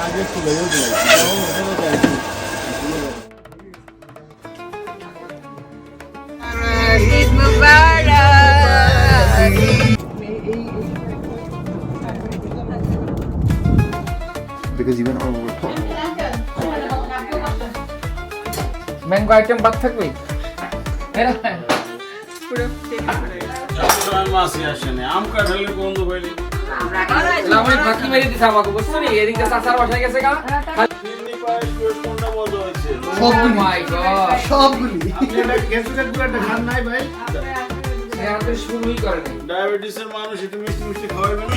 আগে ছিল ঈদ মুবারক। because even our mango item বাদ থাকবে পুরো মাসি আসেনি আম কাঁঠালের গন্ধ পাইলি আমি ফাঁকি মেরে দিছি আমাকে বুঝছো নি এদিকে চাচার বাসায় গেছে গা ফিরনি পায়েস কোনটা মজা হয়েছে সবগুলি মাই গড সবগুলি আপনি এটা গ্যাসের গুড়াটা খান নাই ভাই সে হাতে শুরুই করেনি ডায়াবেটিসের মানুষ একটু মিষ্টি মিষ্টি খাওয়াবেন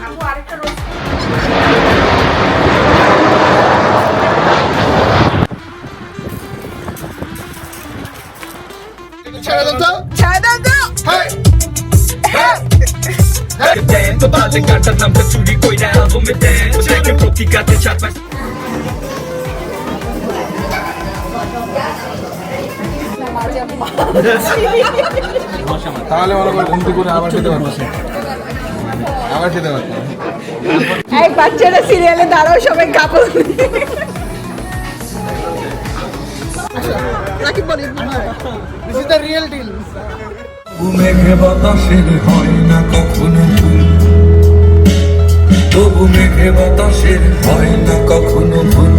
আপু আরেকটা রোজ ছেড়ে দেন তো ছেড়ে দাও তো। তো বাজে কাটার নামটা চুরি কইরা অ্যালবামে দেন ট্র্যাকের প্রতি কাটে চার পাঁচ তাহলে মনে করে ঘুম থেকে উঠে আবার খেতে পারবো আবার খেতে পারবো এই বাচ্চারা সিরিয়ালে দাঁড়াও সবাই কাপড় রাকিব বলি this is the real deal মেঘে বাতাসের হয় না কখনো ভুল তবু মেঘে বাতাসের হয় না কখনো ভুল